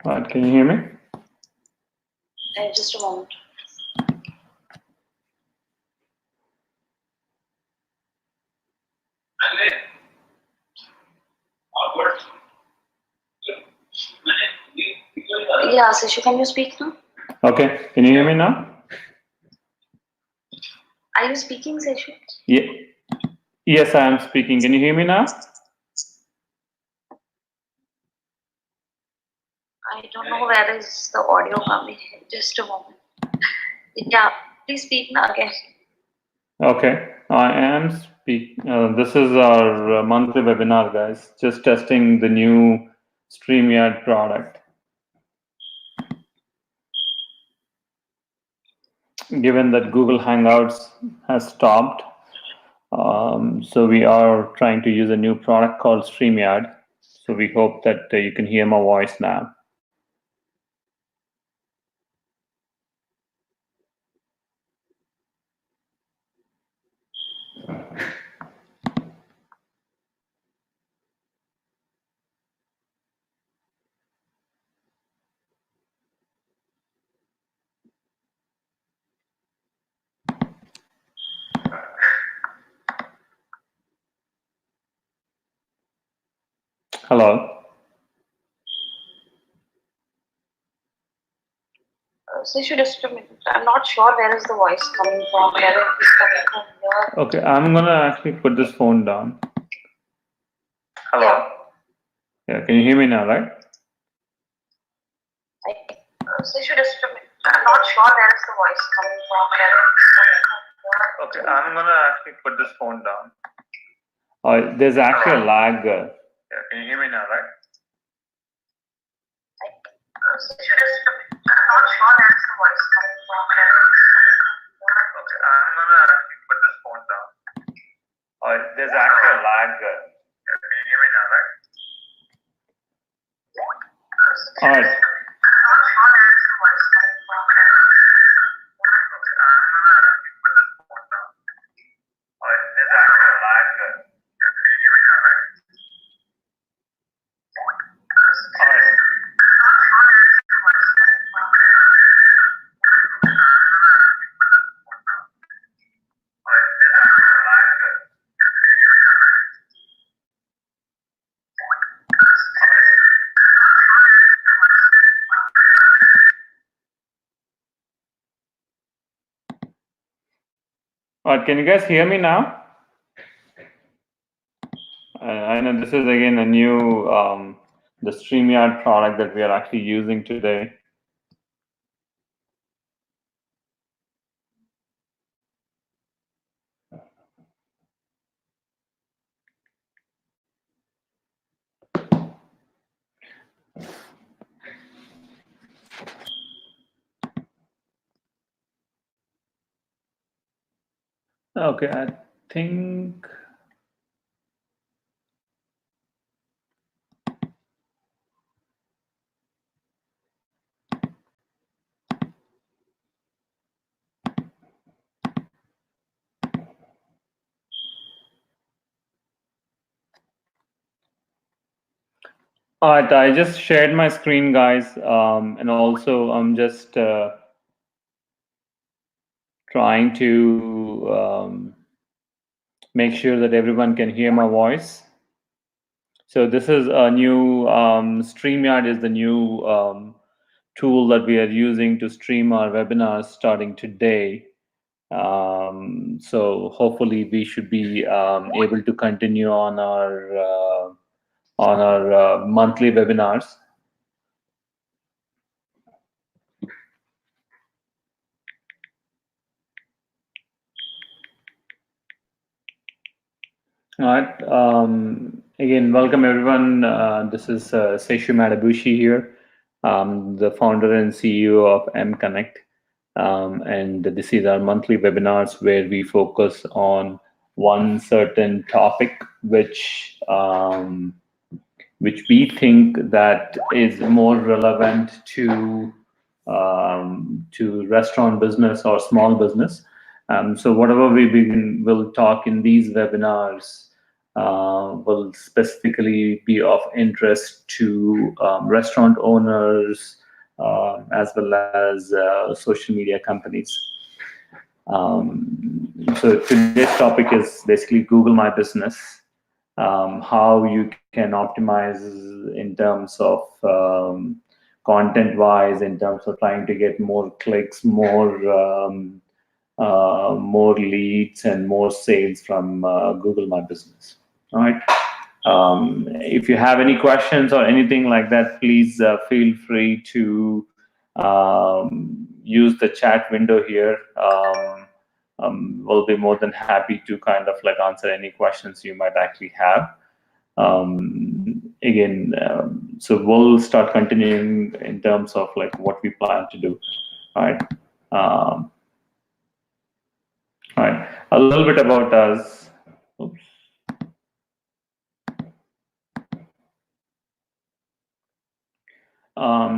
Right, can you hear me? Just a moment. Yeah, Seshu, can you speak now? Okay, can you hear me now? Are you speaking, Seshu? Yeah. Yes, I am speaking. Can you hear me now? I don't know where is the audio coming. Just a moment. Yeah, please speak now again. Okay, I am speaking. This is our monthly webinar, guys. Just testing the new StreamYard product. Given that Google Hangouts has stopped, so we are trying to use a new product called StreamYard. So we hope that you can hear my voice now. Hello. Seshu, just a minute. I'm not sure where is the voice coming from. Where it is coming from here. Okay, I'm gonna actually put this phone down. Hello. Yeah, can you hear me now, right? Seshu, just a minute. I'm not sure where is the voice coming from. Where it is coming from here. Okay, I'm gonna actually put this phone down. There's actually a lag. Yeah, can you hear me now, right? Seshu, just a minute. I'm not sure where is the voice coming from. Where it is coming from here. Okay, I'm gonna actually put this phone down. There's actually a lag. Yeah, can you hear me now, right? All right. All right, can you guys hear me now? I know this is again a new the StreamYard product that we are actually using today. Okay, I think. All right, I just shared my screen, guys, and also I'm just trying to make sure that everyone can hear my voice. So this is a new StreamYard is the new tool that we are using to stream our webinars starting today. So hopefully we should be able to continue on our monthly webinars. All right. Again, welcome everyone. This is Seshu Madabushi here, the founder and CEO of mConnect. And this is our monthly webinars where we focus on one certain topic which we think that is more relevant to restaurant business or small business. So whatever we'll talk in these webinars will specifically be of interest to restaurant owners as well as social media companies. So today's topic is basically Google My Business, how you can optimize in terms of content-wise, in terms of trying to get more clicks, more leads, and more sales from Google My Business. All right. If you have any questions or anything like that, please feel free to use the chat window here. We'll be more than happy to kind of like answer any questions you might actually have. Again, so we'll start continuing in terms of like what we plan to do. All right. All right. A little bit about us. Oops.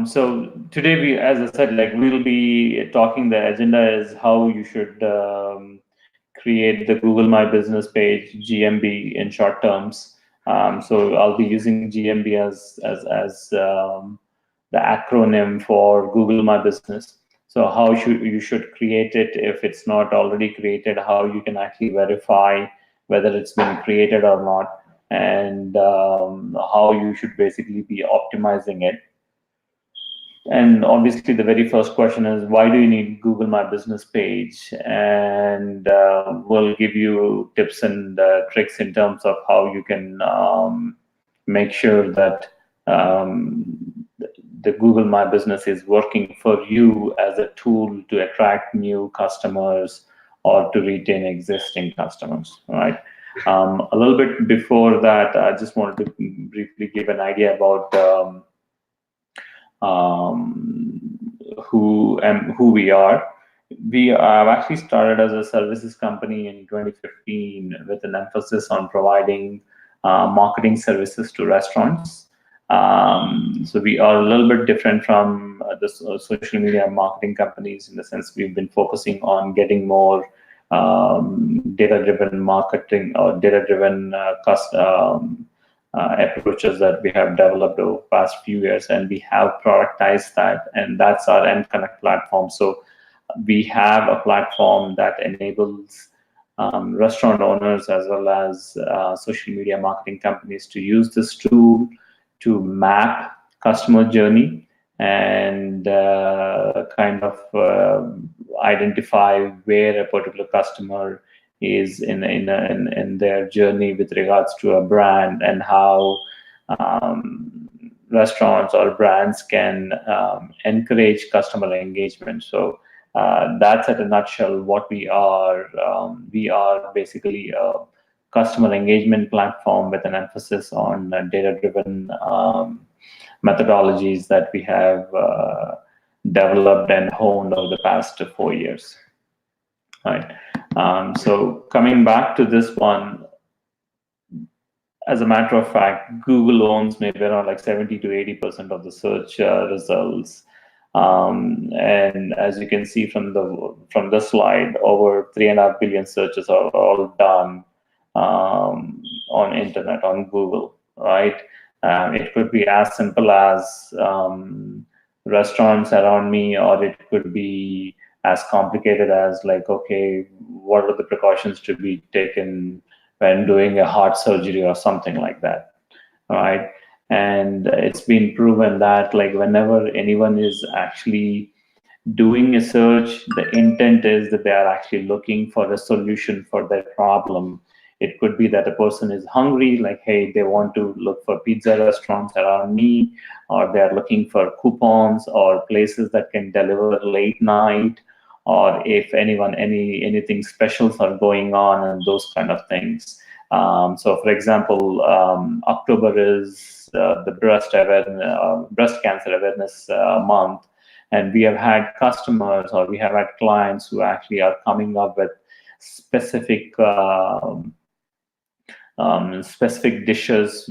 So today we, as I said, like we'll be talking. The agenda is how you should create the Google My Business page, GMB in short terms. So I'll be using GMB as the acronym for Google My Business. So how you should create it if it's not already created, how you can actually verify whether it's been created or not, and how you should basically be optimizing it. And obviously, the very first question is, why do you need Google My Business page? And we'll give you tips and tricks in terms of how you can make sure that the Google My Business is working for you as a tool to attract new customers or to retain existing customers. All right. A little bit before that, I just wanted to briefly give an idea about who we are. We have actually started as a services company in 2015 with an emphasis on providing marketing services to restaurants. So we are a little bit different from the social media marketing companies in the sense we've been focusing on getting more data-driven marketing or data-driven approaches that we have developed over the past few years, and we have productized that, and that's our mConnect platform. So we have a platform that enables restaurant owners as well as social media marketing companies to use this tool to map customer journey and kind of identify where a particular customer is in their journey with regards to a brand, and how restaurants or brands can encourage customer engagement. So that's at a nutshell what we are. We are basically a customer engagement platform with an emphasis on data-driven methodologies that we have developed and honed over the past 4 years. All right. So coming back to this one, as a matter of fact, Google owns maybe around like 70 to 80% of the search results. And as you can see from the slide, over 3.5 billion searches are all done on internet, on Google, right? It could be as simple as restaurants around me, or it could be as complicated as like, okay, what are the precautions to be taken when doing a heart surgery or something like that, all right? And it's been proven that like whenever anyone is actually doing a search, the intent is that they are actually looking for a solution for their problem. It could be that a person is hungry, like, hey, they want to look for pizza restaurants around me, or they're looking for coupons or places that can deliver late night, or if anything specials are going on, and those kind of things. So, for example, October is the breast cancer awareness month, and we have had customers, or we have had clients who actually are coming up with specific specific dishes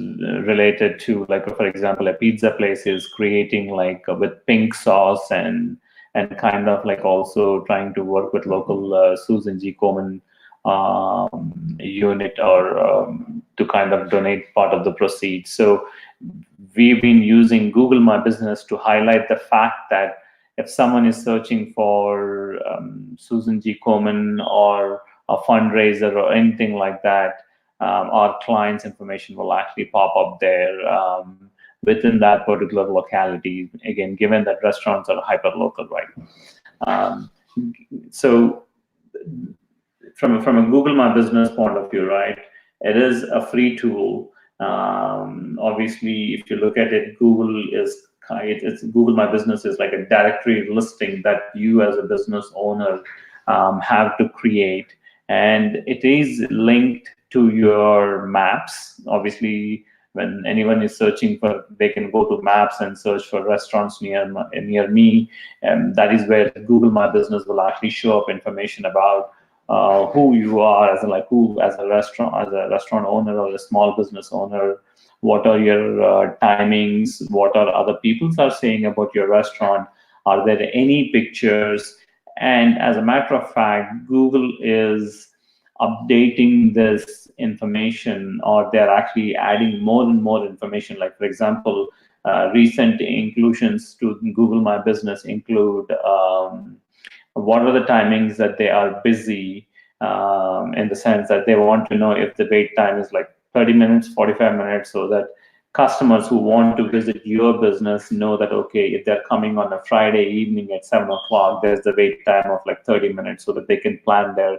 related to, like, for example, a pizza place is creating like with pink sauce and and kind of like also trying to work with local Susan G. Komen unit, or to kind of donate part of the proceeds. So we've been using Google My Business to highlight the fact that if someone is searching for Susan G. Komen or a fundraiser or anything like that, our client's information will actually pop up there within that particular locality. Again, given that restaurants are hyper local, right? Um, so from a Google My Business point of view, right, it is a free tool. Obviously, if you look at it, it's Google My Business is like a directory listing that you as a business owner have to create, and it is linked to your maps. Obviously, when anyone is searching for, they can go to maps and search for restaurants near me, and that is where Google My Business will actually show up information about who you are as a restaurant owner or a small business owner. What are your timings? What are other people are saying about your restaurant? Are there any pictures? And as a matter of fact, Google is updating this information, or they're actually adding more and more information. Like, for example, recent inclusions to Google My Business include what are the timings that they are busy, in the sense that they want to know if the wait time is like 30 minutes, 45 minutes, so that customers who want to visit your business know that, okay, if they're coming on a Friday evening at 7 o'clock, there's the wait time of like 30 minutes, so that they can plan their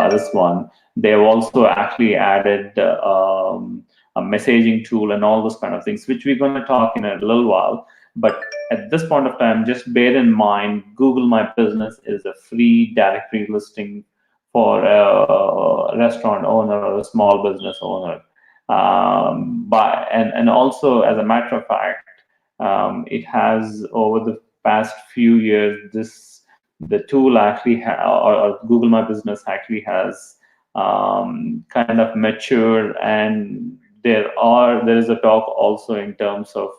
this one. They've also actually added a messaging tool and all those kind of things, which we're going to talk in a little while. But at this point of time, just bear in mind, Google My Business is a free directory listing for a restaurant owner or a small business owner. And also, as a matter of fact, it has, over the past few years, the tool actually or Google My Business actually has kind of matured, and there is a talk also in terms of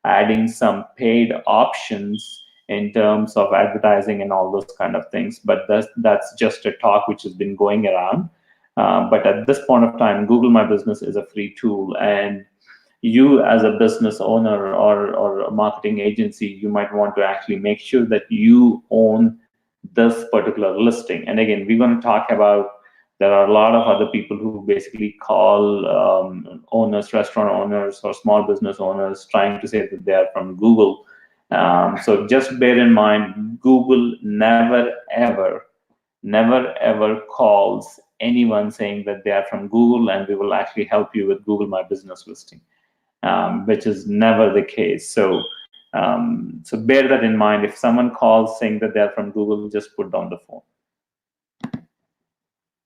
adding some paid options in terms of advertising and all those kind of things. But that's just a talk which has been going around. But at this point of time, Google My Business is a free tool, and you as a business owner or a marketing agency, you might want to actually make sure that you own this particular listing. And again, we're going to talk about, there are a lot of other people who basically call owners, restaurant owners, or small business owners, trying to say that they are from Google. So just bear in mind, Google never, ever calls anyone saying that they are from Google and we will actually help you with Google My Business listing, which is never the case. So bear that in mind. If someone calls saying that they are from Google, just put down the phone.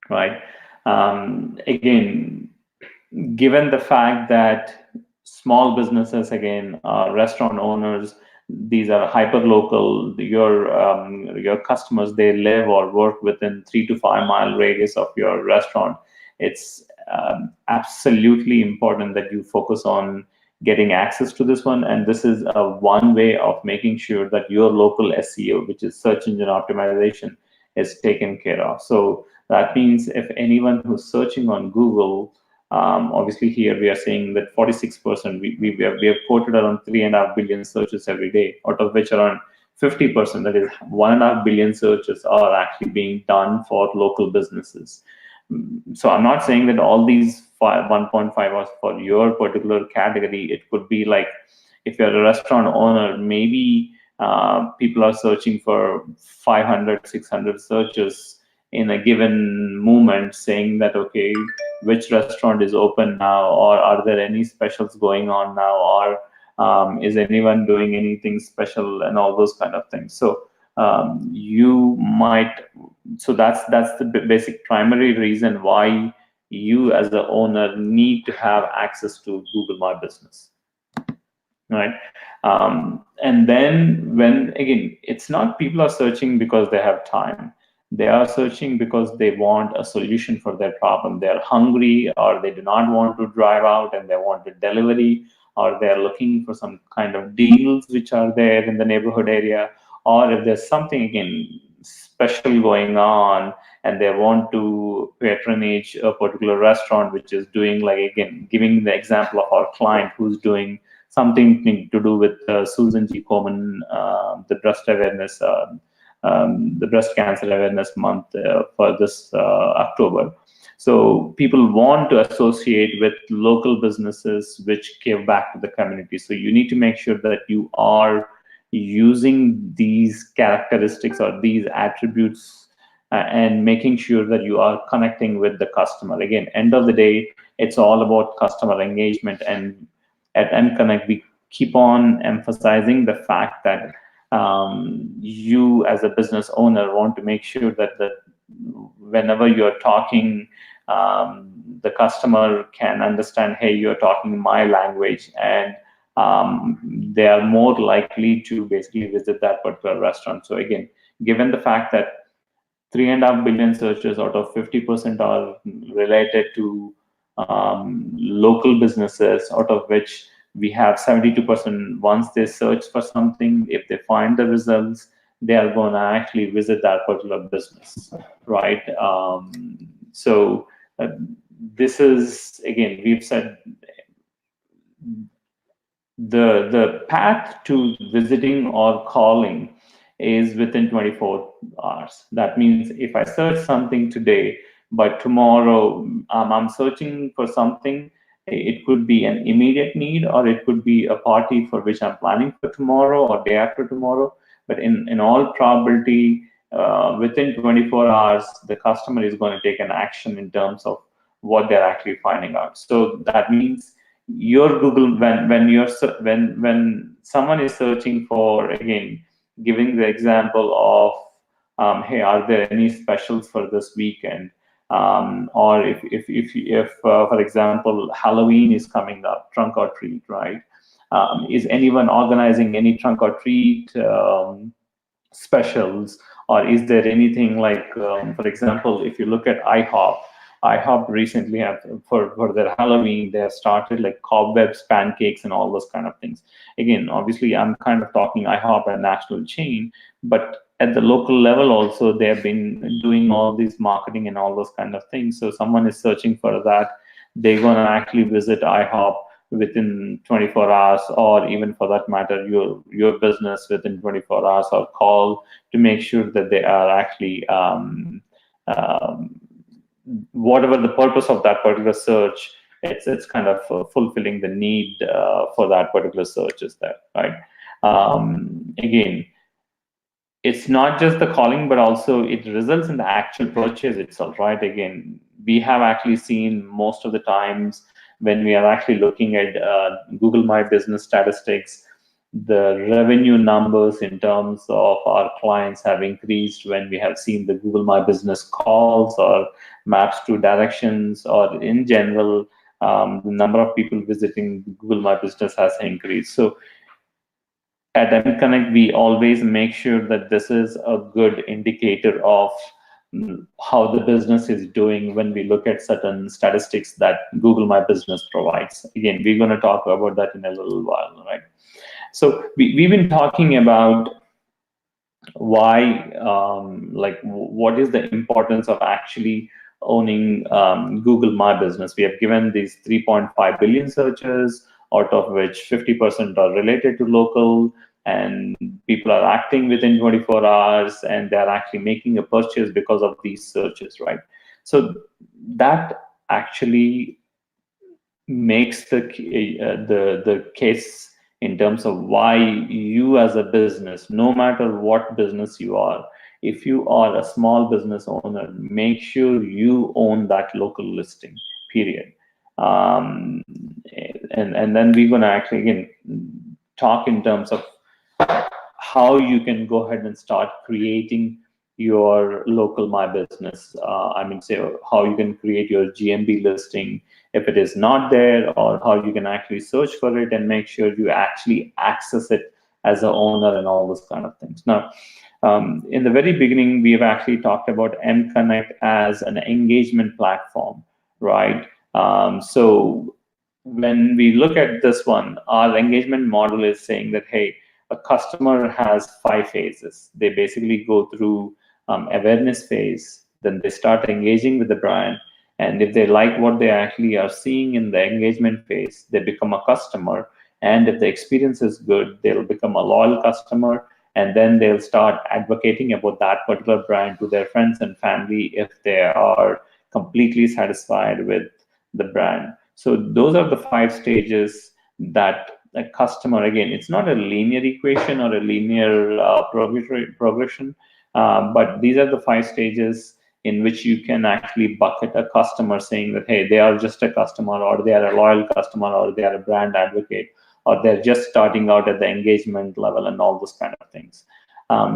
Right. Again, given the fact that small businesses, again, restaurant owners, these are hyper local. Your customers, they live or work within 3 to 5 mile radius of your restaurant. It's absolutely important that you focus on getting access to this one. And this is one way of making sure that your local SEO, which is search engine optimization, is taken care of. So that means if anyone who's searching on Google, obviously here we are saying that 46%, we have quoted around 3.5 billion searches every day, out of which around 50%, that is 1.5 billion searches, are actually being done for local businesses. So I'm not saying that all these 1.5 are for your particular category. It could be like, if you're a restaurant owner, maybe people are searching for 500, 600 searches in a given moment, saying that, okay, which restaurant is open now, or are there any specials going on now, or is anyone doing anything special, and all those kind of things. So you might, so that's the basic primary reason why you as the owner need to have access to Google My Business, right? And then when, again, it's not people are searching because they have time. They are searching because they want a solution for their problem. They're hungry, or they do not want to drive out and they want a delivery, or they're looking for some kind of deals which are there in the neighborhood area, or if there's something again special going on and they want to patronage a particular restaurant which is doing, like again giving the example of our client who's doing something to do with Susan G. Komen, the breast awareness, the breast cancer awareness month for this October. So people want to associate with local businesses which give back to the community. So you need to make sure that you are using these characteristics or these attributes and making sure that you are connecting with the customer. Again, end of the day, it's all about customer engagement. And at MConnect, we keep on emphasizing the fact that you as a business owner want to make sure that whenever you're talking, the customer can understand, hey, you're talking my language, and they are more likely to basically visit that particular restaurant. So again, given the fact that 3.5 billion searches out of 50% are related to local businesses, out of which we have 72%. Once they search for something, if they find the results, they are going to actually visit that particular business, right? So this is, again, we've said the path to visiting or calling is within 24 hours. That means if I search something today, but tomorrow I'm searching for something, it could be an immediate need, or it could be a party for which I'm planning for tomorrow or day after tomorrow. But in all probability, within 24 hours, the customer is going to take an action in terms of what they're actually finding out. So that means your Google, when someone is searching for, again, giving the example of hey, are there any specials for this weekend, or if for example Halloween is coming up, trunk or treat, right? Is anyone organizing any trunk or treat specials, or is there anything like for example, if you look at IHOP recently have, for their Halloween, they have started like cobwebs, pancakes, and all those kind of things. Again, obviously, I'm kind of talking IHOP, a national chain, but at the local level also, they have been doing all these marketing and all those kind of things. So someone is searching for that, they're going to actually visit IHOP within 24 hours, or even for that matter, your business within 24 hours, or call to make sure that they are actually whatever the purpose of that particular search, it's kind of fulfilling the need for that particular search is there, right? Again, it's not just the calling, but also it results in the actual purchase itself, right? Again, we have actually seen most of the times when we are actually looking at Google My Business statistics, the revenue numbers in terms of our clients have increased when we have seen the Google My Business calls or maps to directions, or in general, the number of people visiting Google My Business has increased. So at MConnect, we always make sure that this is a good indicator of how the business is doing when we look at certain statistics that Google My Business provides. Again, we're going to talk about that in a little while, right? So we've been talking about why, like, what is the importance of actually owning Google My Business. We have given these 3.5 billion searches, out of which 50% are related to local, and people are acting within 24 hours, and they're actually making a purchase because of these searches, right? So that actually makes the case in terms of why you as a business, no matter what business you are, if you are a small business owner, make sure you own that local listing, period. And then we're going to actually, again, talk in terms of how you can go ahead and start creating your local My Business. I mean, say how you can create your GMB listing if it is not there, or how you can actually search for it and make sure you actually access it as an owner and all those kind of things. Now, in the very beginning, we have actually talked about MConnect as an engagement platform, right? So when we look at this one, our engagement model is saying that, hey, a customer has 5 phases. They basically go through awareness phase, then they start engaging with the brand, and if they like what they actually are seeing in the engagement phase, they become a customer. And if the experience is good, they'll become a loyal customer, and then they'll start advocating about that particular brand to their friends and family if they are completely satisfied with the brand. So those are the 5 stages that a customer, again, it's not a linear equation or a linear progression, but these are the 5 stages in which you can actually bucket a customer, saying that, hey, they are just a customer, or they are a loyal customer, or they are a brand advocate, or they're just starting out at the engagement level, and all those kind of things.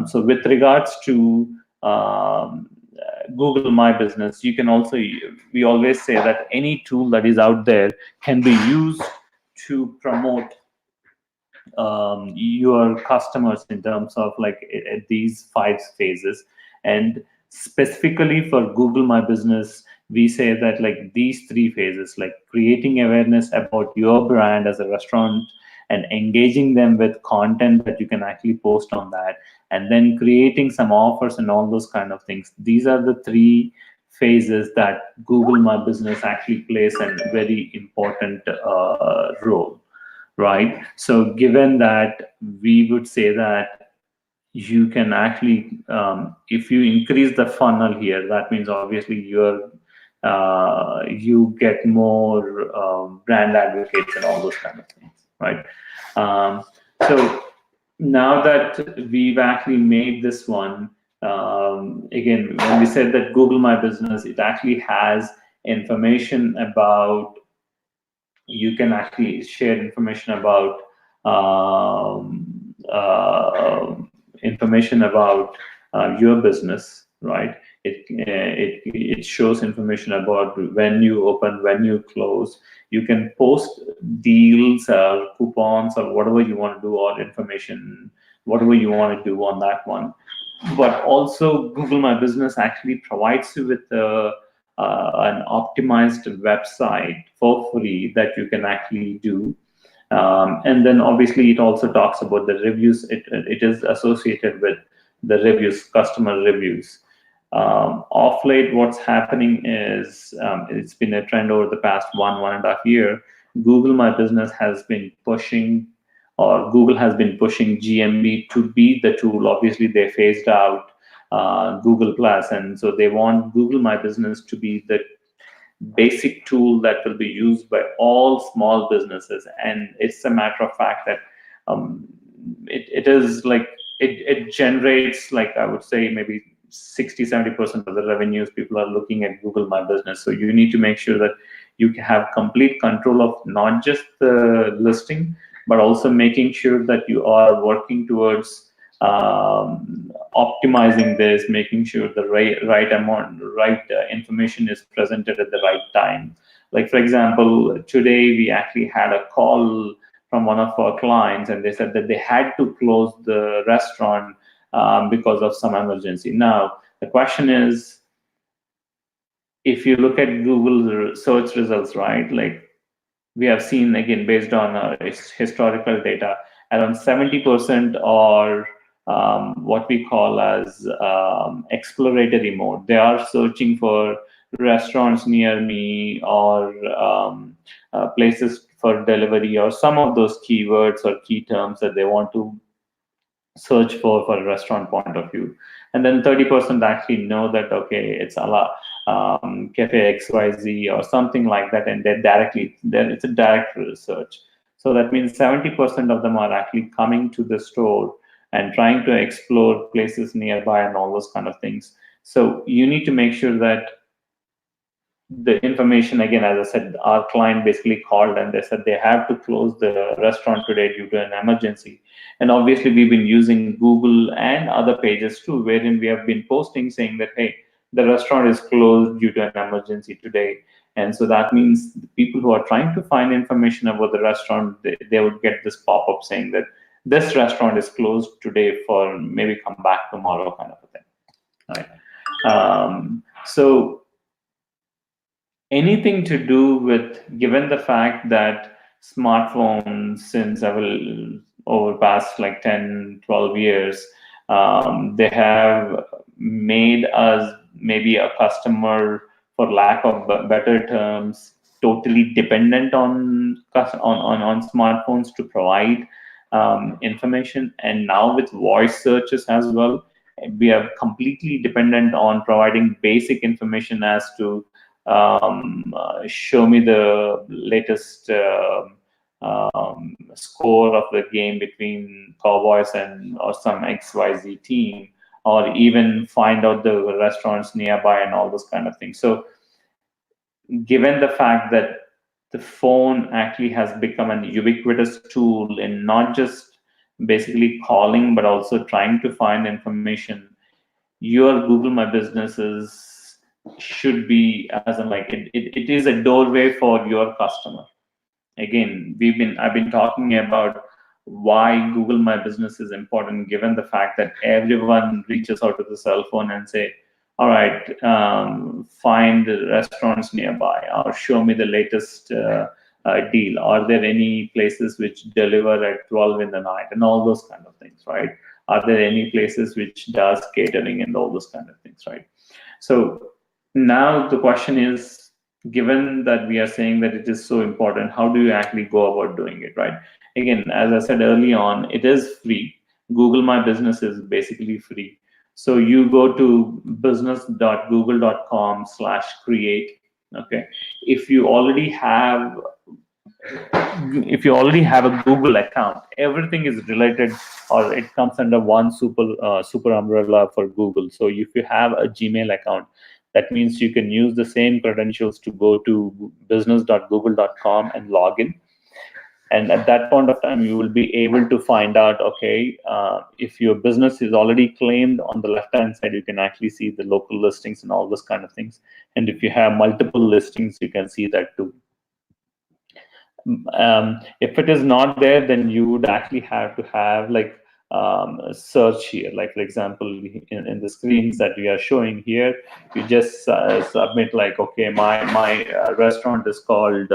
So with regards to Google My Business, you can also, we always say that any tool that is out there can be used to promote your customers in terms of like these 5 phases. And specifically for Google My Business, we say that like these 3 phases, like creating awareness about your brand as a restaurant and engaging them with content that you can actually post on that, and then creating some offers and all those kind of things. These are the 3 phases that Google My Business actually plays a very important role, right? So given that, we would say that you can actually, if you increase the funnel here, that means obviously you get more brand advocates and all those kind of things, right? So now that we've actually made this one, again, when we said that Google My Business, it actually has information about, you can actually share information about your business, right? It shows information about when you open, when you close. You can post deals or coupons or whatever you want to do, or information, whatever you want to do on that one. But also Google My Business actually provides you with an optimized website for free that you can actually do. And then obviously it also talks about the reviews. It is associated with the reviews, customer reviews. Off late, what's happening is, it's been a trend over the past 1.5 year. Google My Business has been pushing, or Google has been pushing GMB to be the tool. Obviously, they phased out Google Plus, and so they want Google My Business to be the basic tool that will be used by all small businesses. And it's a matter of fact that it is like it generates, like, I would say maybe 60-70% of the revenues people are looking at Google My Business. So you need to make sure that you have complete control of not just the listing, but also making sure that you are working towards optimizing this, making sure the right amount, right information is presented at the right time. Like, for example, today we actually had a call from one of our clients, and they said that they had to close the restaurant because of some emergency. Now, the question is, if you look at Google search results, right, like we have seen, again, based on historical data, around 70% are what we call as exploratory mode. They are searching for restaurants near me, or places for delivery, or some of those keywords or key terms that they want to search for a restaurant point of view. And then 30% actually know that, okay, it's a lot, cafe XYZ or something like that, and they're directly there. It's a direct search. So that means 70% of them are actually coming to the store and trying to explore places nearby and all those kind of things. So you need to make sure that the information, again, as I said, our client basically called and they said they have to close the restaurant today due to an emergency. And obviously we've been using Google and other pages too, wherein we have been posting saying that, hey, the restaurant is closed due to an emergency today. And so that means the people who are trying to find information about the restaurant, they would get this pop-up saying that this restaurant is closed today, for maybe come back tomorrow, kind of a thing, right? So anything to do with, given the fact that smartphones, since over past like 10, 12 years, they have made us maybe a customer, for lack of better terms, totally dependent on smartphones to provide information. And now with voice searches as well, we are completely dependent on providing basic information as to show me the latest score of the game between Cowboys and or some XYZ team, or even find out the restaurants nearby and all those kind of things. So given the fact that the phone actually has become an ubiquitous tool in not just basically calling but also trying to find information, your Google My Businesses should be as in like it is a doorway for your customer. Again, I've been talking about why Google My Business is important, given the fact that everyone reaches out to the cell phone and say, all right, find the restaurants nearby, or show me the latest deal. Are there any places which deliver at 12 in the night, and all those kind of things, right? Are there any places which does catering and all those kind of things, right? So now the question is, given that we are saying that it is so important, how do you actually go about doing it, right? Again, as I said early on, it is free. Google My Business is basically free. So you go to business.google.com/create. Okay. If you already have a Google account, everything is related, or it comes under one super umbrella for Google. So if you have a Gmail account, that means you can use the same credentials to go to business.google.com and log in. And at that point of time, you will be able to find out, okay, if your business is already claimed, on the left hand side, you can actually see the local listings and all those kind of things. And if you have multiple listings, you can see that too. If it is not there, then you would actually have to have like a search here. Like for example, in the screens that we are showing here, you just submit like, okay, my restaurant is called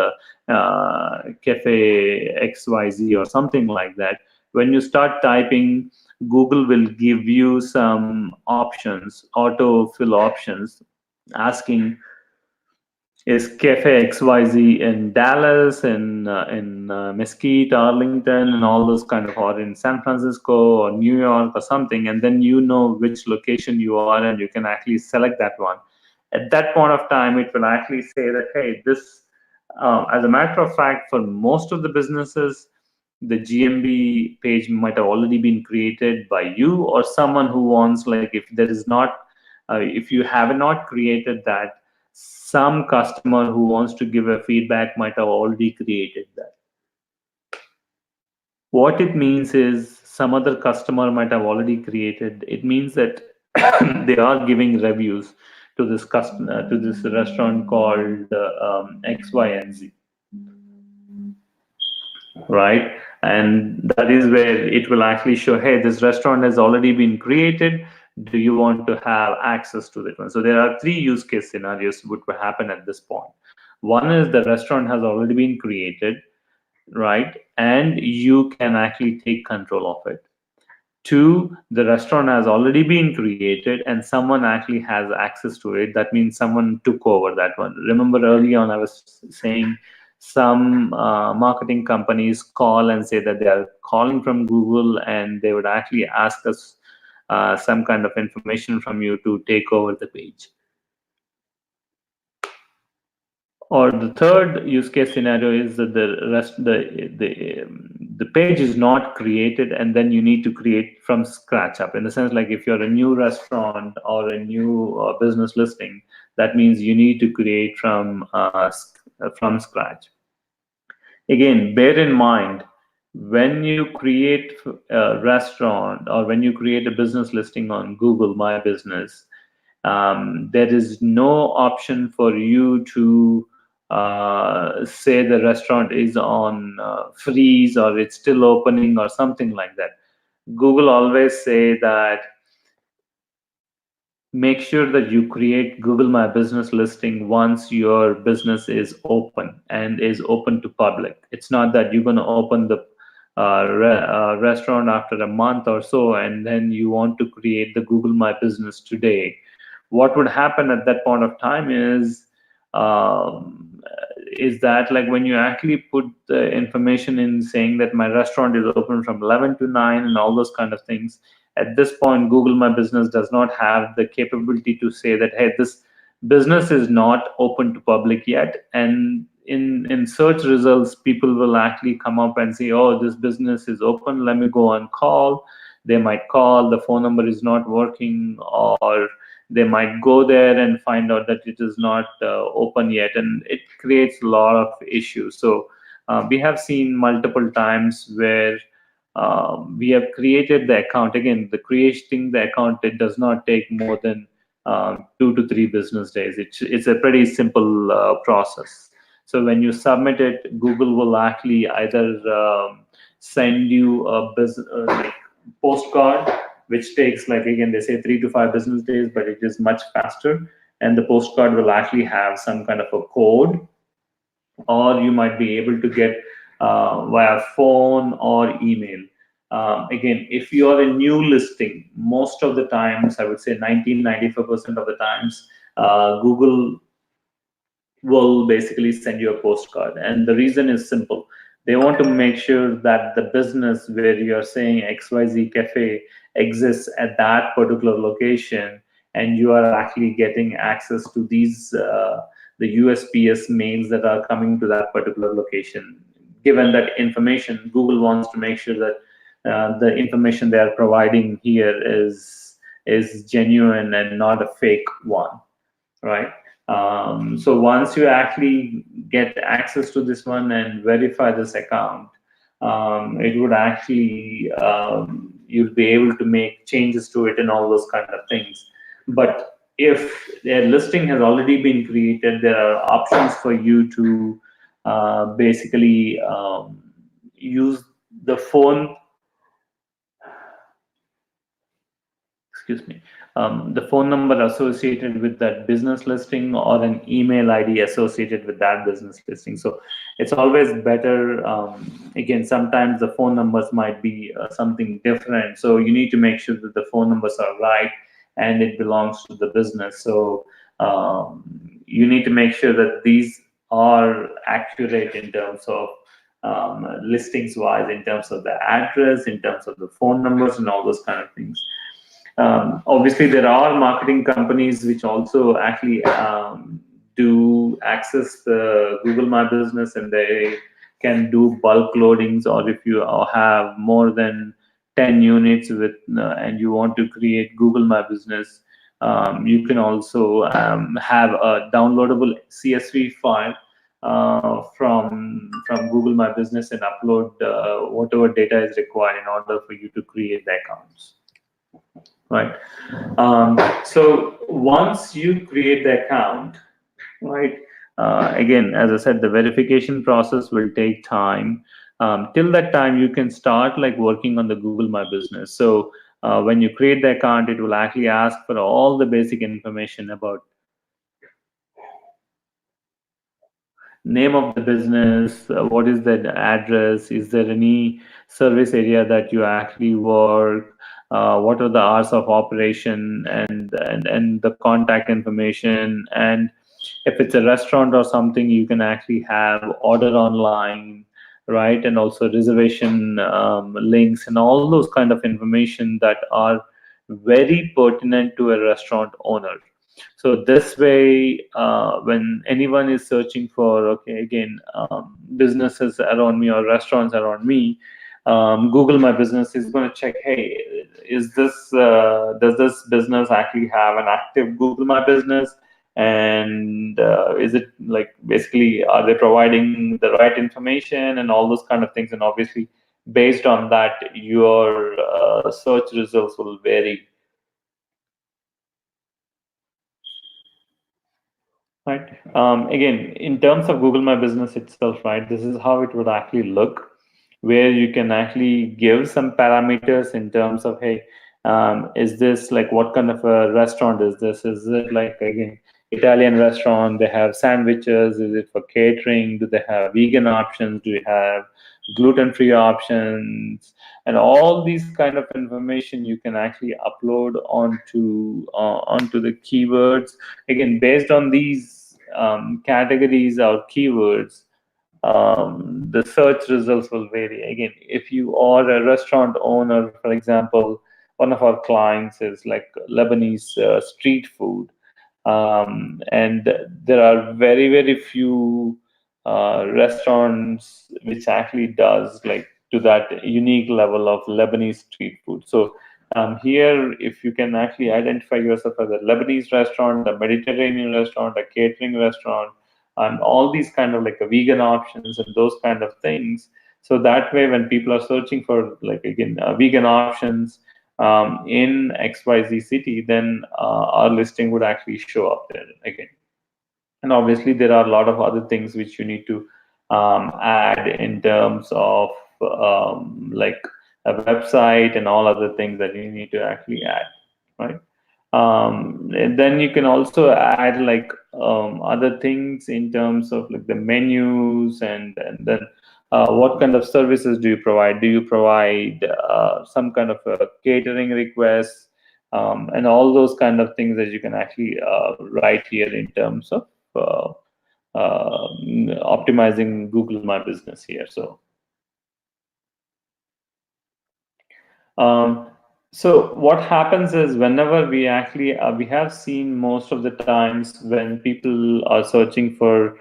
Cafe XYZ or something like that. When you start typing, Google will give you some options, autofill options, asking, is Cafe XYZ in Dallas, in Mesquite, Arlington, and all those kind of, or in San Francisco or New York or something, and then you know which location you are, and you can actually select that one. At that point of time, it will actually say that, hey, this, as a matter of fact, for most of the businesses, the GMB page might have already been created by you or someone who wants, like, if there is not, if you have not created that, some customer who wants to give a feedback might have already created that. What it means is some other customer might have already created. It means that they are giving reviews to this customer, to this restaurant called X, Y, and Z, right? And that is where it will actually show, hey, this restaurant has already been created. Do you want to have access to that one? So there are three use case scenarios which will happen at this point. One is the restaurant has already been created, right? And you can actually take control of it. Two, the restaurant has already been created and someone actually has access to it. That means someone took over that one. Remember early on, I was saying some marketing companies call and say that they are calling from Google, and they would actually ask us some kind of information from you to take over the page. Or the third use case scenario is that the page is not created, and then you need to create from scratch up. In the sense, like if you're a new restaurant or a new business listing, that means you need to create from scratch. Again, bear in mind, when you create a restaurant or when you create a business listing on Google My Business, there is no option for you to say the restaurant is on freeze or it's still opening or something like that. Google always say that make sure that you create Google My Business listing once your business is open and is open to public. It's not that you're going to open the restaurant after a month or so, and then you want to create the Google My Business today, what would happen at that point of time um, is that, like, when you actually put the information in saying that my restaurant is open from 11 to 9 and all those kind of things, at this point Google My Business does not have the capability to say that, hey, this business is not open to public yet. And in search results, people will actually come up and say, oh, this business is open, let me go on call. They might call, the phone number is not working, or they might go there and find out that it is not open yet, and it creates a lot of issues. So we have seen multiple times where we have created the account. Again, the creating the account, it does not take more than 2 to 3 business days. It's a pretty simple process. So when you submit it, Google will actually either send you a like postcard, which takes, like, again, they say 3 to 5 business days, but it is much faster. And the postcard will actually have some kind of a code, or you might be able to get via phone or email. Again, if you are a new listing, most of the times, I would say 90-95% of the times, Google will basically send you a postcard. And the reason is simple. They want to make sure that the business where you're saying XYZ Cafe exists at that particular location, and you are actually getting access to these the USPS mails that are coming to that particular location. Given that information, Google wants to make sure that the information they are providing here is genuine and not a fake one, right? So once you actually get access to this one and verify this account, it would actually you'll be able to make changes to it and all those kind of things. But if their listing has already been created, there are options for you to basically use the phone, excuse me, the phone number associated with that business listing, or an email ID associated with that business listing. So it's always better. Again, sometimes the phone numbers might be something different. So you need to make sure that the phone numbers are right and it belongs to the business. So you need to make sure that these are accurate in terms of listings wise, in terms of the address, in terms of the phone numbers, and all those kind of things. Obviously, there are marketing companies which also actually do access the Google My Business, and they can do bulk loadings. Or if you have more than 10 units with and you want to create Google My Business, you can also have a downloadable CSV file from Google My Business and upload whatever data is required in order for you to create the accounts. Right. So once you create the account, right, again, as I said, the verification process will take time. Till that time, you can start, like, working on the Google My Business. So when you create the account, it will actually ask for all the basic information about name of the business, what is the address, is there any service area that you actually work, what are the hours of operation, and the contact information. And if it's a restaurant or something, you can actually have order online, right? And also reservation links and all those kind of information that are very pertinent to a restaurant owner. So this way, when anyone is searching for, okay, again, businesses around me or restaurants around me, Google My Business is going to check, hey, is this does this business actually have an active Google My Business? And is it, like, basically, are they providing the right information and all those kind of things? And obviously, based on that, your search results will vary. Right. Again, in terms of Google My Business itself, right, this is how it would actually look, where you can actually give some parameters in terms of, hey, is this, like, what kind of a restaurant is this? Is it, like, again, Italian restaurant, they have sandwiches. Is it for catering? Do they have vegan options? Do you have gluten-free options? And all these kind of information you can actually upload onto the keywords. Again, based on these categories or keywords, the search results will vary. Again, if you are a restaurant owner, for example, one of our clients is like Lebanese street food, and there are very few restaurants which actually does like to that unique level of Lebanese street food. So here, if you can actually identify yourself as a Lebanese restaurant, a Mediterranean restaurant, a catering restaurant, and all these kind of like a vegan options and those kind of things, so that way when people are searching for like again vegan options in XYZ city, then our listing would actually show up there again. And obviously, there are a lot of other things which you need to add in terms of like a website and all other things that you need to actually add, right? And then you can also add like other things in terms of like the menus, and then what kind of services do you provide? Do you provide some kind of a catering request, and all those kind of things that you can actually write here in terms of uh, optimizing Google My Business here. Um, so what happens is whenever we actually we have seen most of the times when people are searching for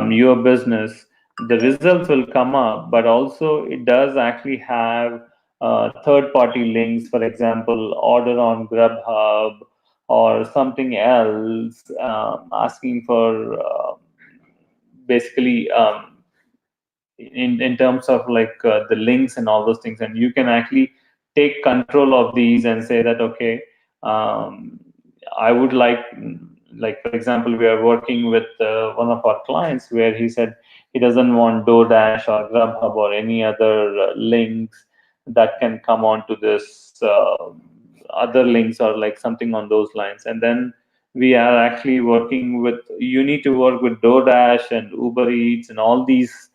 your business, the results will come up, but also it does actually have third-party links. For example, order on Grubhub or something else, asking for basically. In terms of like the links and all those things, and you can actually take control of these and say that okay, um, I would like for example, we are working with one of our clients where he said he doesn't want DoorDash or Grubhub or any other links that can come onto this other links or like something on those lines. And then we are actually working with, you need to work with DoorDash and Uber Eats and all these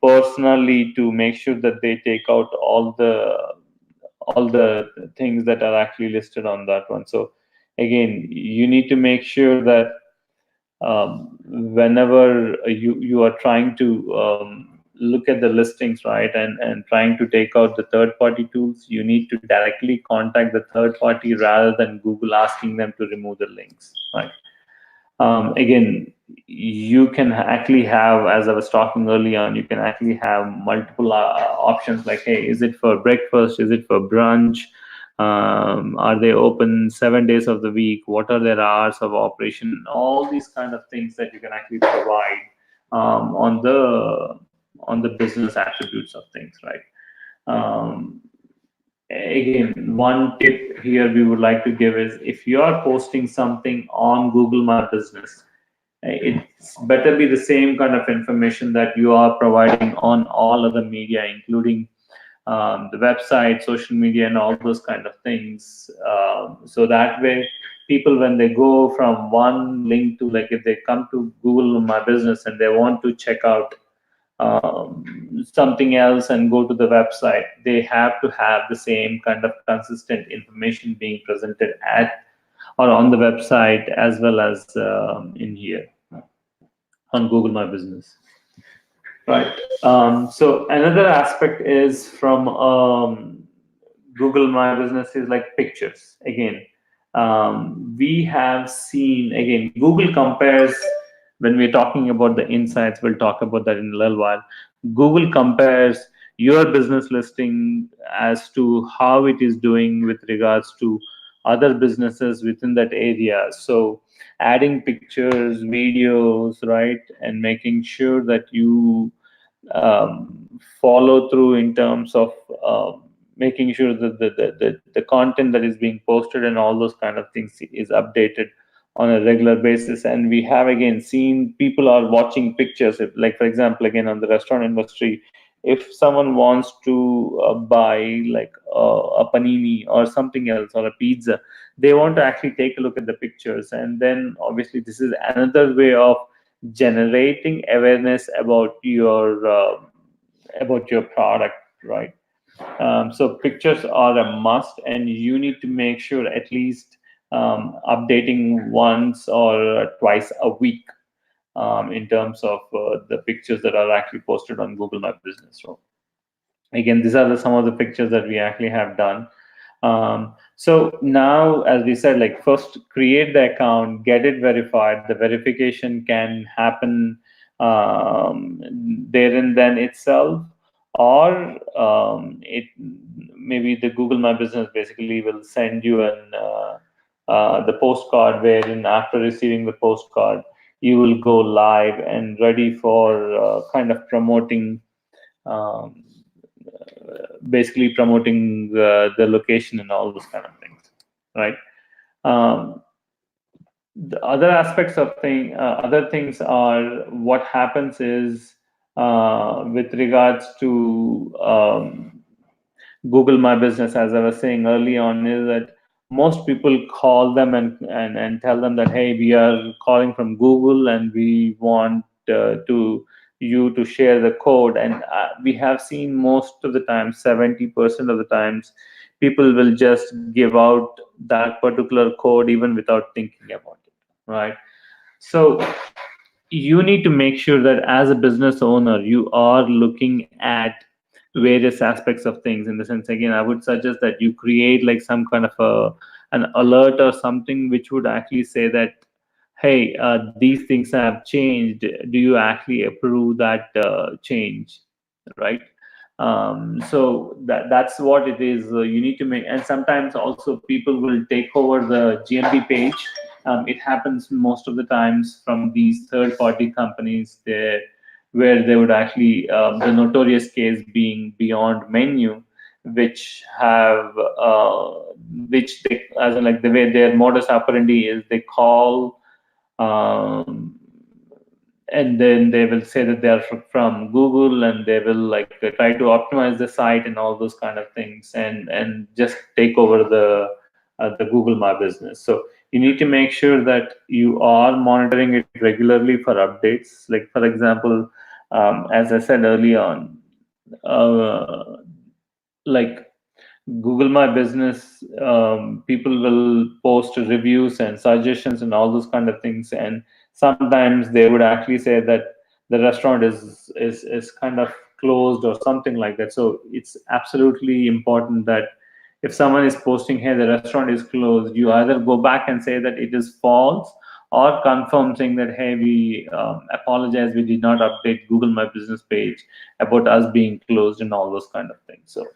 personally to make sure that they take out all the things that are actually listed on that one. So again, you need to make sure that whenever you are trying to look at the listings, right, and trying to take out the third party tools, you need to directly contact the third party rather than Google asking them to remove the links, right? Again, you can actually have, as I was talking early on, you can actually have multiple options like, hey, is it for breakfast? Is it for brunch? Are they open 7 days of the week? What are their hours of operation? All these kind of things that you can actually provide on the business attributes of things, right? Um, Again, one tip here we would like to give is if you are posting something on Google My Business, it's better be the same kind of information that you are providing on all other media, including the website, social media, and all those kind of things. So that way, people, when they go from one link to, like, if they come to Google My Business and they want to check out something else and go to the website, they have to have the same kind of consistent information being presented at or on the website as well as in here on Google My Business. Right. So another aspect is from Google My Business is like pictures. Again, we have seen, again, Google compares, when we're talking about the insights, we'll talk about that in a little while. Google compares your business listing as to how it is doing with regards to other businesses within that area. So adding pictures, videos, right, and making sure that you follow through in terms of making sure that the content that is being posted and all those kind of things is updated on a regular basis. And we have again seen people are watching pictures. If, like for example, again on the restaurant industry, if someone wants to buy like a panini or something else or a pizza, they want to actually take a look at the pictures. And then obviously this is another way of generating awareness about your product, right? So pictures are a must, and you need to make sure at least updating once or twice a week in terms of the pictures that are actually posted on Google My Business. So again, these are some of the pictures that we actually have done. So now, as we said, like first create the account, get it verified. The verification can happen there and then itself, or it maybe the Google My Business basically will send you the postcard, wherein after receiving the postcard, you will go live and ready for kind of promoting. Um, Basically promoting the location and all those kind of things, right? Um, the other aspects of other things are what happens is with regards to Google My Business, as I was saying early on, is that most people call them and tell them that, hey, we are calling from Google and we want to you to share the code. And we have seen most of the time, 70% of the times, people will just give out that particular code even without thinking about it, right? So you need to make sure that as a business owner, you are looking at various aspects of things. In the sense, again, I would suggest that you create like some kind of an alert or something which would actually say that, hey, these things have changed. Do you actually approve that change, right? So that's what it is. You need to make, and sometimes also people will take over the GMB page. It happens most of the times from these third-party companies there, where they would actually the notorious case being Beyond Menu, which have which they, as in like the way their modus operandi is, they call um, and then they will say that they are from Google, and they will like try to optimize the site and all those kind of things, and just take over the Google My Business. So you need to make sure that you are monitoring it regularly for updates. Like for example, as I said early on, uh, like Google My Business, people will post reviews and suggestions and all those kind of things, and sometimes they would actually say that the restaurant is kind of closed or something like that. So it's absolutely important that if someone is posting, "Hey, the restaurant is closed," you either go back and say that it is false, or confirm saying that, "Hey, we apologize, we did not update Google My Business page about us being closed," and all those kind of things. So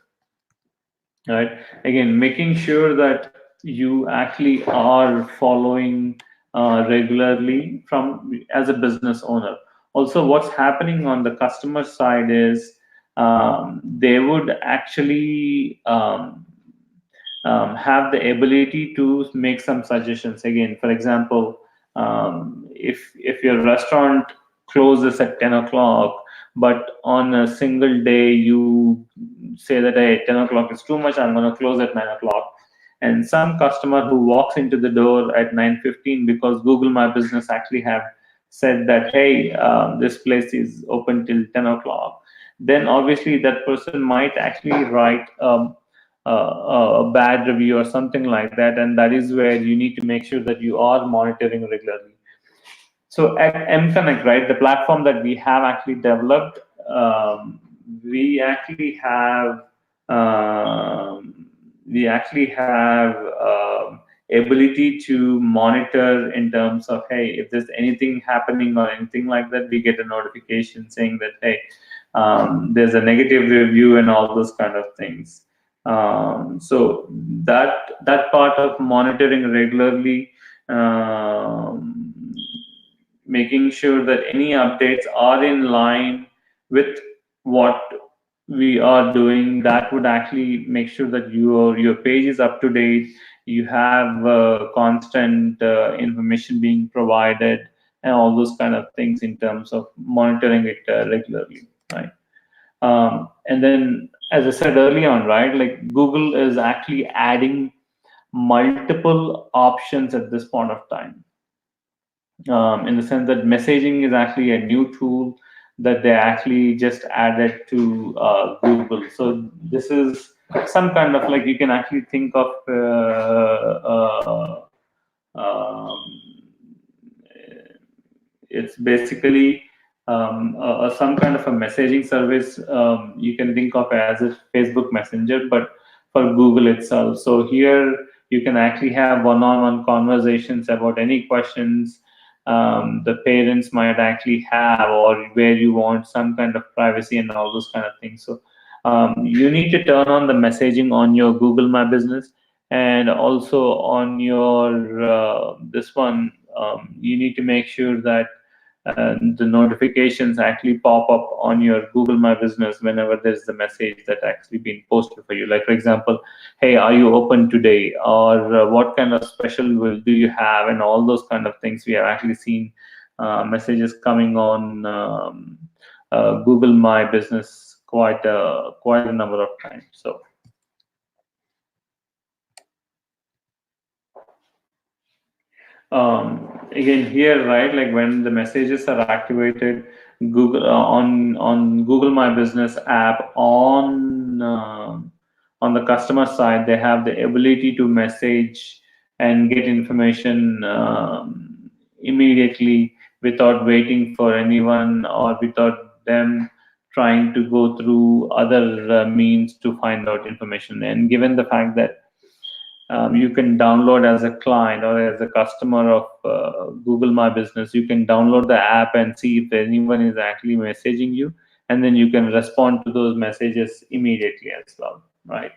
right, again, making sure that you actually are following regularly from as a business owner. Also, what's happening on the customer side is they would actually have the ability to make some suggestions. Again, for example, if your restaurant closes at 10 o'clock, but on a single day you say that, hey, 10 o'clock is too much, I'm going to close at 9 o'clock. And some customer who walks into the door at 9:15 because Google My Business actually have said that, hey, this place is open till 10 o'clock, then obviously that person might actually write a bad review or something like that. And that is where you need to make sure that you are monitoring regularly. So at mConnect, right, the platform that we have actually developed, we actually have um, ability to monitor in terms of, hey, if there's anything happening or anything like that, we get a notification saying that, hey, there's a negative review and all those kind of things. So that part of monitoring regularly, making sure that any updates are in line with what we are doing, that would actually make sure that your page is up to date. You have constant information being provided and all those kind of things in terms of monitoring it regularly, right? And then, as I said early on, right, like Google is actually adding multiple options at this point of time, in the sense that messaging is actually a new tool that they actually just added to Google. So this is some kind of, like, you can actually think of um, it's basically some kind of a messaging service. You can think of as a Facebook Messenger, but for Google itself. So here you can actually have one-on-one conversations about any questions the parents might actually have, or where you want some kind of privacy and all those kind of things. So you need to turn on the messaging on your Google My Business, and also on your this one. You need to make sure that the notifications actually pop up on your Google My Business whenever there's the message that actually been posted for you. Like, for example, hey, are you open today? Or what kind of special will do you have? And all those kind of things. We have actually seen messages coming on Google My Business quite a number of times. So again here, right, like when the messages are activated, Google on Google My Business app, on the customer side, they have the ability to message and get information immediately, without waiting for anyone, or without them trying to go through other means to find out information. And given the fact that you can download as a client or as a customer of Google My Business, you can download the app and see if anyone is actually messaging you, and then you can respond to those messages immediately as well, right?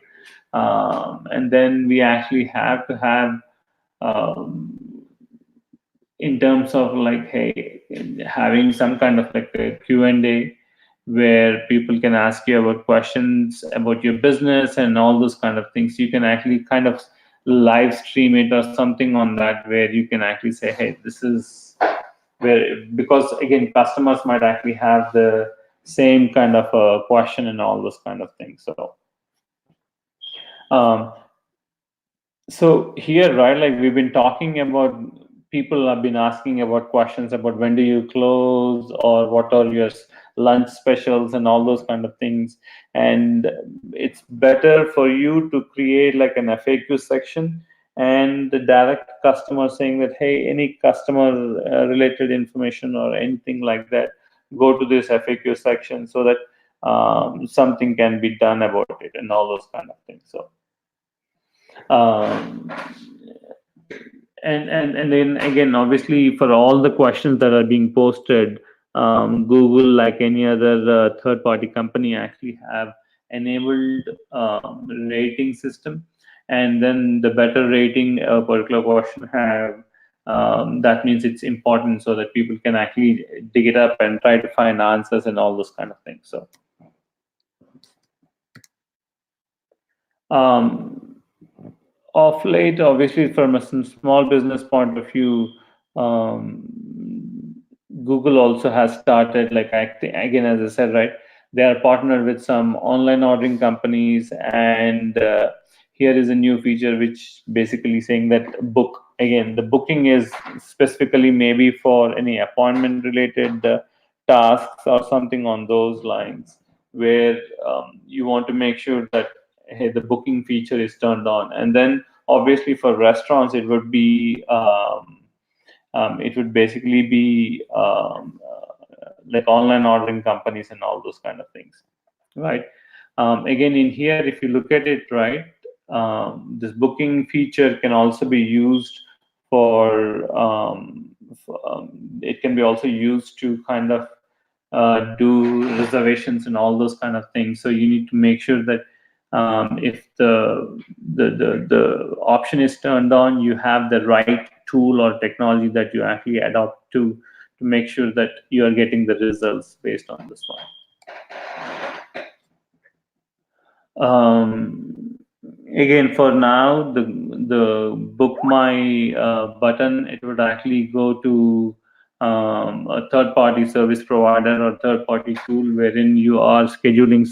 And then we actually have to have, um, in terms of, like, hey, having some kind of like a Q&A, where people can ask you about questions about your business and all those kind of things. You can actually kind of live stream it or something on that, where you can actually say, hey, this is where, because again, customers might actually have the same kind of question and all those kind of things. Um, So here, right, like we've been talking about, people have been asking about questions about when do you close, or what are your lunch specials and all those kind of things. And it's better for you to create like an FAQ section, and the direct customer saying that, hey, any customer related information or anything like that, go to this FAQ section, so that something can be done about it and all those kind of things. So um, and then again, obviously, for all the questions that are being posted, Google, like any other third party company, actually have enabled rating system. And then the better rating a particular question have, that means it's important, so that people can actually dig it up and try to find answers and all those kind of things. So um, of late, obviously, from a small business point of view, Google also has started, like, again, as I said, right, they are partnered with some online ordering companies, and here is a new feature which basically saying that book. Again, the booking is specifically maybe for any appointment related tasks or something on those lines, where you want to make sure that, hey, the booking feature is turned on. And then obviously for restaurants, it would basically be like online ordering companies and all those kind of things, right? Again, in here, if you look at it, right, this booking feature can also be used it can be also used to kind of do reservations and all those kind of things. So you need to make sure that if the option is turned on, you have the right tool or technology that you actually adopt to make sure that you are getting the results based on this one. Again, for now, the book my button, it would actually go to a third-party service provider or third-party tool wherein you are scheduling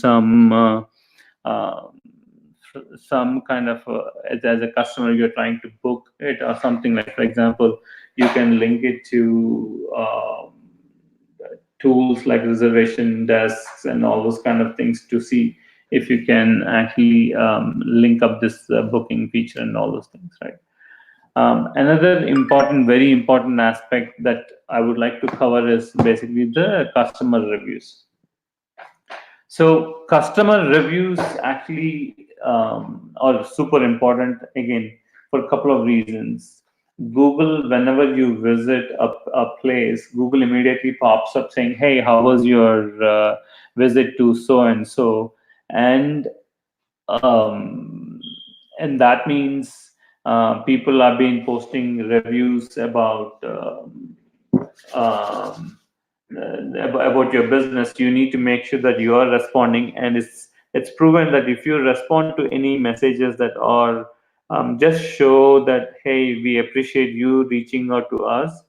uh, some kind of as a customer you're trying to book it or something, like for example you can link it to tools like reservation desks and all those kind of things to see if you can actually link up this booking feature and all those things, right? Another important, very important aspect that I would like to cover is basically the customer reviews. So customer reviews actually are super important, again, for a couple of reasons. Google, whenever you visit a place, Google immediately pops up saying, "Hey, how was your visit to so and so?" And um, and that means people have been posting reviews um, about your business. You need to make sure that you are responding, and it's proven that if you respond to any messages that are just show that, hey, we appreciate you reaching out to us,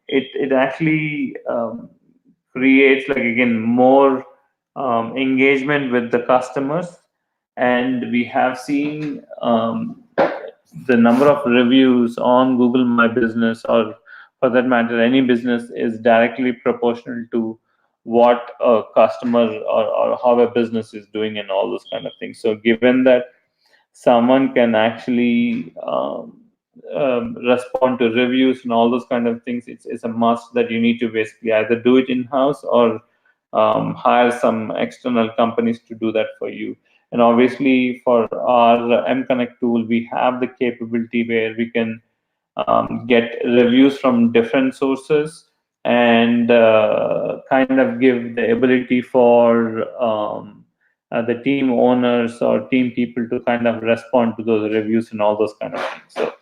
it actually creates, like, again, more engagement with the customers. And we have seen the number of reviews on Google My Business, or for that matter any business, is directly proportional to what a customer, or how a business is doing and all those kind of things. So given that someone can actually respond to reviews and all those kind of things, it's a must that you need to basically either do it in house or hire some external companies to do that for you. And obviously, for our mConnect tool, we have the capability where we can get reviews from different sources and kind of give the ability for the team owners or team people to kind of respond to those reviews and all those kind of things. So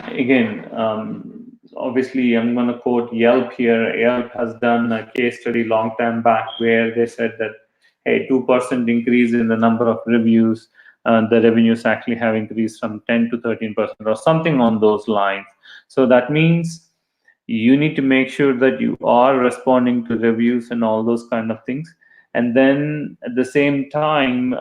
again, obviously, I'm going to quote Yelp here. Yelp has done a case study long time back where they said that, hey, 2% increase in the number of reviews, the revenues actually have increased from 10 to 13% or something on those lines. So that means you need to make sure that you are responding to reviews and all those kind of things. And then at the same time,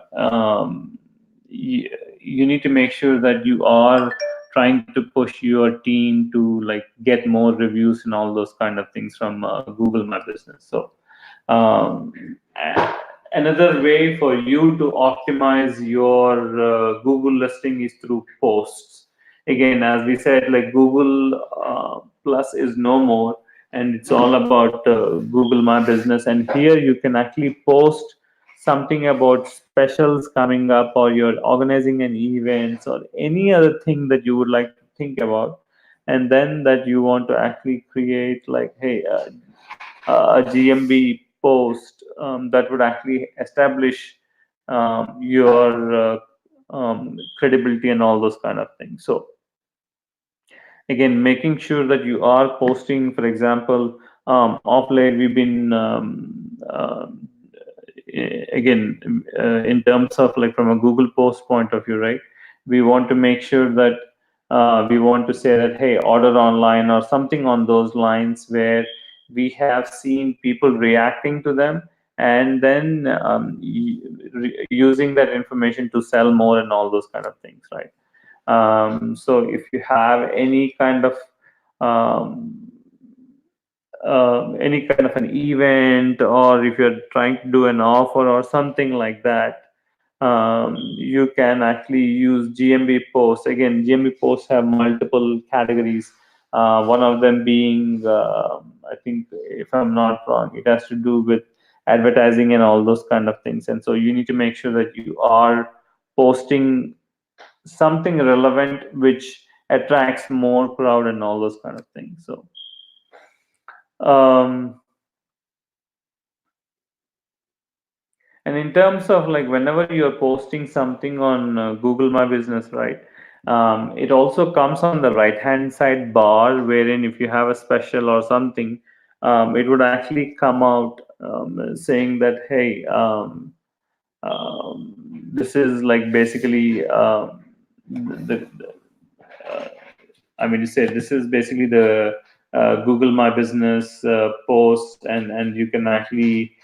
you need to make sure that you are trying to push your team to, like, get more reviews and all those kind of things from Google My Business. So um, another way for you to optimize your Google listing is through posts. Again, as we said, like, Google Plus is no more, and it's all about Google My Business. And here you can actually post something about specials coming up, or you're organizing an event, or any other thing that you would like to think about, and then that you want to actually create, like, hey, a GMB post that would actually establish your credibility and all those kind of things. So again, making sure that you are posting, for example, of late we've been again, in terms of, like, from a Google post point of view, right? We want to make sure that we want to say that, hey, order online or something on those lines, where we have seen people reacting to them, and then using that information to sell more and all those kind of things, right? So if you have um, any kind of an event, or if you're trying to do an offer or something like that, you can actually use GMB posts. Again, GMB posts have multiple categories. One of them being, I think, if I'm not wrong, it has to do with advertising and all those kind of things. And so you need to make sure that you are posting something relevant which attracts more crowd and all those kind of things. So um, and in terms of, like, whenever you're posting something on Google My Business, right, it also comes on the right hand side bar, wherein if you have a special or something, it would actually come out saying that, hey, this is, like, basically the I mean, you say this is basically the Google My Business post, and you can actually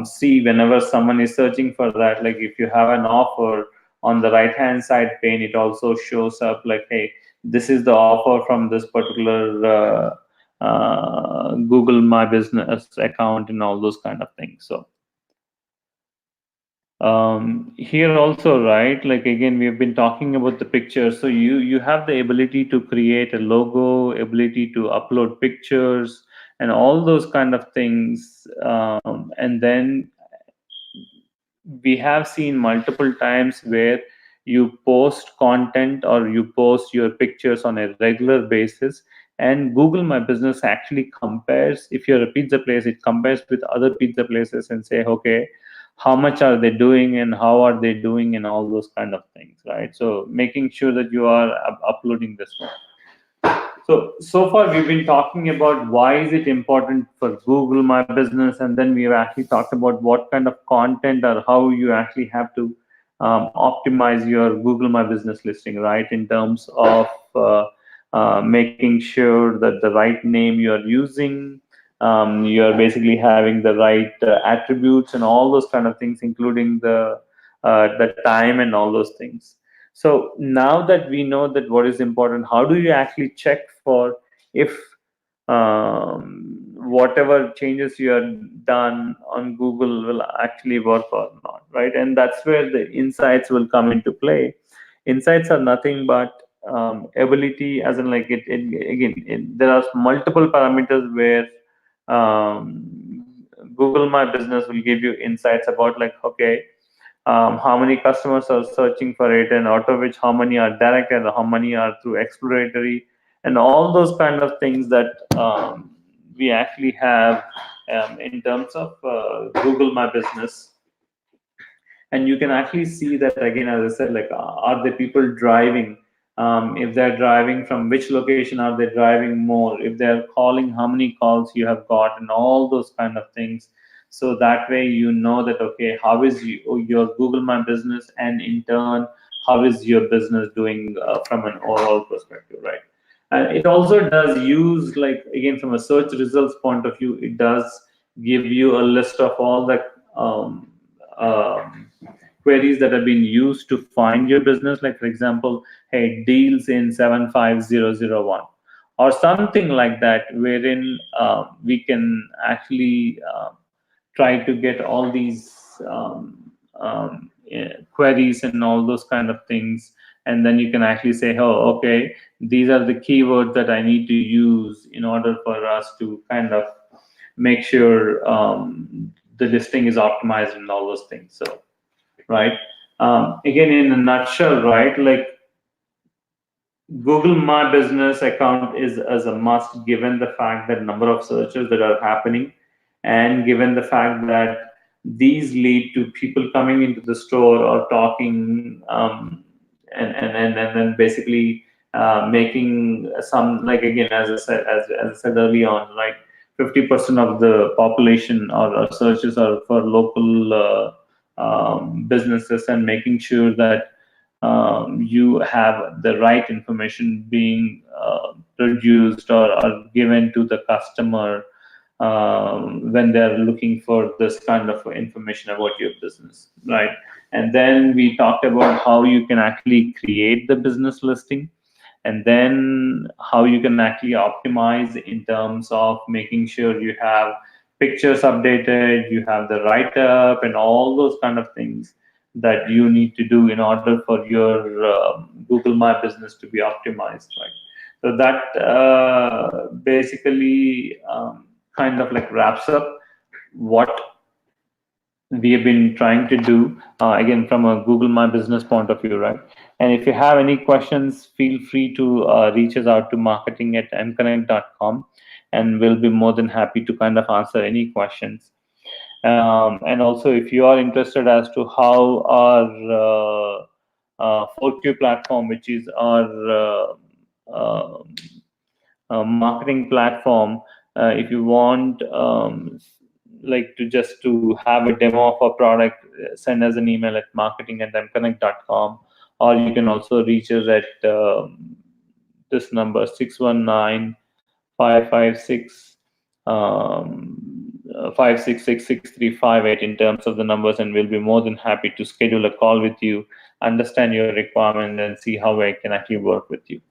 see whenever someone is searching for that. Like if you have an offer on the right hand side pane, it also shows up like, hey, this is the offer from this particular Google My Business account and all those kind of things. So here also, right, like again, we have been talking about the picture. So you have the ability to create a logo, ability to upload pictures and all those kind of things. And then we have seen multiple times where you post content or you post your pictures on a regular basis, and Google My Business actually compares. If you're a pizza place, it compares with other pizza places and say, okay, how much are they doing and how are they doing and all those kind of things, right? So making sure that you are uploading this one. So far we've been talking about why is it important for Google My Business, and then we've actually talked about what kind of content or how you actually have to optimize your Google My Business listing, right? In terms of making sure that the right name you are using, you are basically having the right attributes and all those kind of things, including the time and all those things. So now that we know that what is important, how do you actually check for if whatever changes you have done on Google will actually work or not, right? And that's where the insights will come into play. Insights are nothing but ability, as in like there are multiple parameters where Google My Business will give you insights about like, okay, how many customers are searching for it, and out of which how many are direct and how many are through exploratory, and all those kind of things that we actually have in terms of Google My Business. And you can actually see that again, as I said, like are the people driving, if they're driving, from which location are they driving more, if they're calling, how many calls you have got, and all those kind of things. So that way you know that, okay, how is your Google My Business, and in turn how is your business doing from an overall perspective, right? And it also does use, like again, from a search results point of view, it does give you a list of all the um, um, queries that have been used to find your business. Like for example, hey, deals in 75001 or something like that, wherein we can actually try to get all these queries and all those kind of things. And then you can actually say, oh, okay, these are the keywords that I need to use in order for us to kind of make sure the listing is optimized and all those things. So right, again, in a nutshell, right, like Google My Business account is as a must, given the fact that number of searches that are happening, and given the fact that these lead to people coming into the store or talking, and then basically making some, like again, as I said early on, right, 50% of the population or searches are for local businesses, and making sure that you have the right information being produced or given to the customer when they're looking for this kind of information about your business, right? And then we talked about how you can actually create the business listing, and then how you can actually optimize in terms of making sure you have pictures updated, you have the write up, and all those kind of things that you need to do in order for your Google My Business to be optimized, right? So that basically kind of like wraps up what we have been trying to do, again, from a Google My Business point of view, right? And if you have any questions, feel free to reach us out to marketing@mconnect.com, and we'll be more than happy to kind of answer any questions. And also, if you are interested as to how our 4Q platform, which is our marketing platform, if you want like to just to have a demo of a product, send us an email at marketing@mconnect.com, or you can also reach us at this number 619-556 5666358 in terms of the numbers, and we'll be more than happy to schedule a call with you, understand your requirement, and see how I can actually work with you.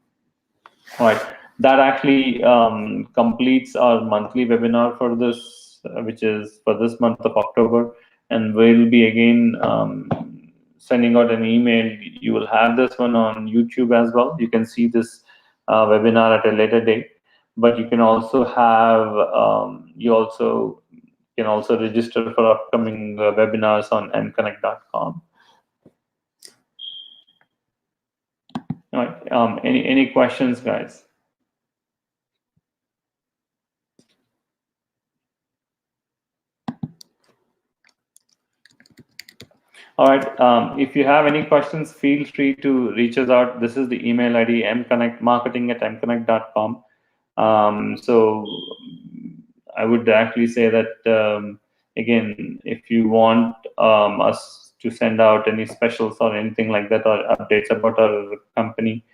All right, that actually completes our monthly webinar for this, which is for this month of October, and we'll be again sending out an email. You will have this one on YouTube as well. You can see this webinar at a later date, but you can also have can also register for upcoming webinars on mconnect.com. All right, any questions, guys? All right. If you have any questions, feel free to reach us out. This is the email ID, marketing@mconnect.com. So I would actually say that, again, if you want us to send out any specials or anything like that, or updates about our company,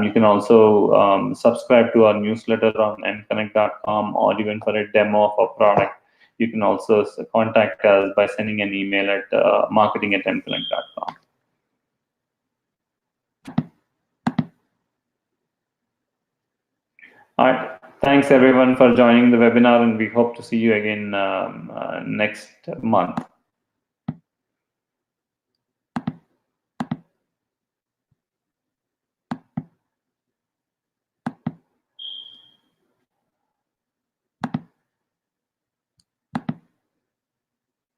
you can also subscribe to our newsletter on mconnect.com, or even for a demo of a product, you can also contact us by sending an email at marketing@mconnect.com. All right. Thanks everyone for joining the webinar, and we hope to see you again next month.